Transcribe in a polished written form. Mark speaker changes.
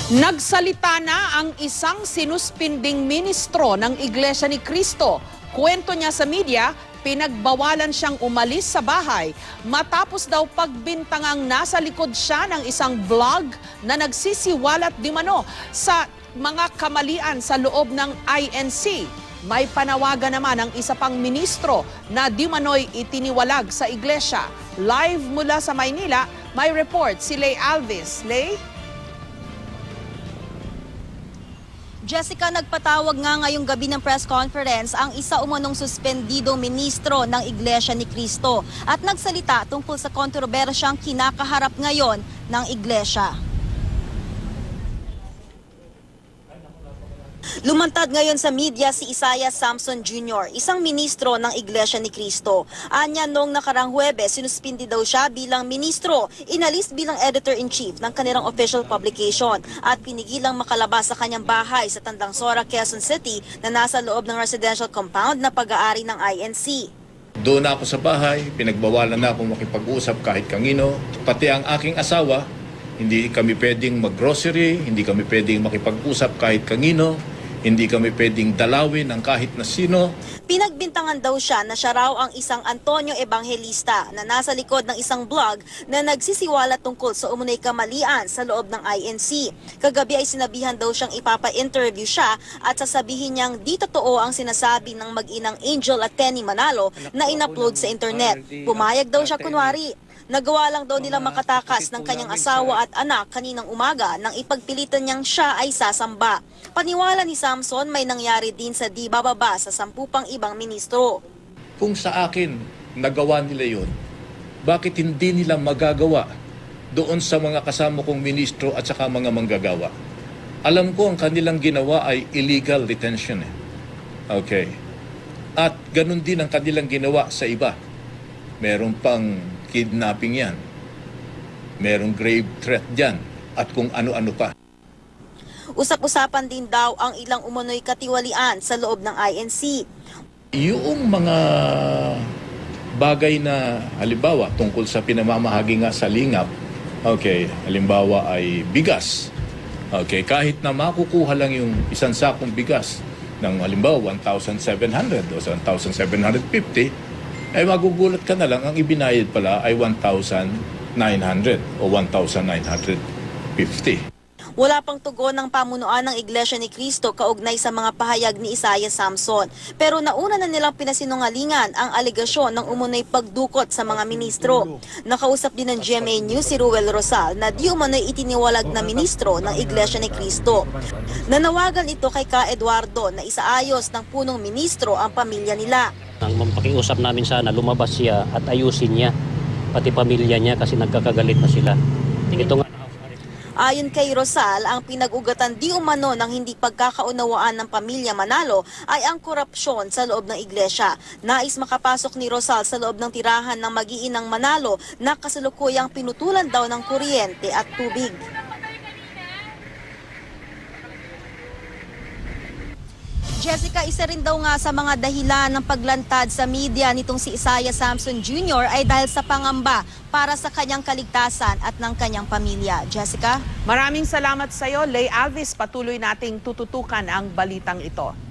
Speaker 1: Nagsalita na ang isang sinuspinding ministro ng Iglesia ni Cristo. Kwento niya sa media, pinagbawalan siyang umalis sa bahay matapos daw pagbintangang nasa likod siya ng isang vlog na nagsisiwalat di mano sa mga kamalian sa loob ng INC. May panawagan naman ang isa pang ministro na di mano'y itiniwalag sa iglesia. Live mula sa Maynila, may report si Lay Alvis. Lay?
Speaker 2: Jessica, nagpatawag nga ngayong gabi ng press conference ang isa umanong suspendidong ministro ng Iglesia ni Cristo at nagsalita tungkol sa kontrobersyang kinakaharap ngayon ng Iglesia. Lumantad ngayon sa media si Isaiah Samson Jr., isang ministro ng Iglesia ni Cristo. Anya noong nakarang Huwebes, sinuspindi daw siya bilang ministro, inalis bilang editor-in-chief ng kanilang official publication at pinigilang makalabas sa kanyang bahay sa Tandangsora, Quezon City na nasa loob ng residential compound na pag-aari ng INC.
Speaker 3: Doon ako sa bahay, pinagbawalan na akong makipag-usap kahit kanino, pati ang aking asawa, hindi kami pwedeng mag-grocery, hindi kami pwedeng makipag-usap kahit kanino, hindi kami pwedeng dalawin ng kahit na sino.
Speaker 2: Pinagbintangan daw siya na siya raw ang isang Antonio Evangelista na nasa likod ng isang blog na nagsisiwalat tungkol sa umunoy kamalian sa loob ng INC. Kagabi ay sinabihan daw siyang ipapa-interview siya at sasabihin niyang di totoo ang sinasabi ng mag-inang Angel at Tenny Manalo na in-upload sa internet. Pumayag daw siya kunwari. Nagawa lang daw nila makatakas ng kanyang asawa at anak kaninang umaga nang ipagpilitan niyang siya ay sasamba. Paniwala ni Samson may nangyari din sa di bababa sa 10 pang ibang ministro.
Speaker 3: Kung sa akin nagawa nila yon, bakit hindi nila magagawa doon sa mga kasama kong ministro at saka mga manggagawa? Alam ko ang kanilang ginawa ay illegal detention. Okay. At ganun din ang kanilang ginawa sa iba. Meron pang kidnapping yan. Merong grave threat dyan. At kung ano-ano pa.
Speaker 2: Usap-usapan din daw ang ilang umunoy katiwalian sa loob ng INC.
Speaker 3: Yung mga bagay na halimbawa tungkol sa pinamamahagi nga sa lingap, okay, halimbawa ay bigas. Okay, kahit na makukuha lang yung isang sakong bigas ng halimbawa 1,700 o 1,750, ay magugulat ka na lang, ang ibinayad pala ay 1,900 o 1,950.
Speaker 2: Wala pang tugon ng pamunuan ng Iglesia ni Cristo kaugnay sa mga pahayag ni Isaiah Samson. Pero nauna na nilang pinasinungalingan ang alegasyon ng umunoy pagdukot sa mga ministro. Nakausap din ng GMA News si Ruel Rosal na di umano'y itiniwalag na ministro ng Iglesia ni Cristo. Nanawagan ito kay Ka Eduardo na isaayos ng punong ministro ang pamilya nila.
Speaker 4: Ang mapakiusap namin sana lumabas siya at ayusin niya pati pamilya niya kasi nagkakagalit na sila. Ito nga.
Speaker 2: Ayon kay Rosal, ang pinag-ugatan di umano ng hindi pagkakaunawaan ng pamilya Manalo ay ang korupsyon sa loob ng iglesia. Nais makapasok ni Rosal sa loob ng tirahan ng mag-iinang Manalo na kasalukuyang pinutulan daw ng kuryente at tubig. Jessica, isa rin daw nga sa mga dahilan ng paglantad sa media nitong si Isaiah Samson Jr. ay dahil sa pangamba para sa kanyang kaligtasan at ng kanyang pamilya. Jessica?
Speaker 1: Maraming salamat sa iyo, Lay Alvis. Patuloy nating tututukan ang balitang ito.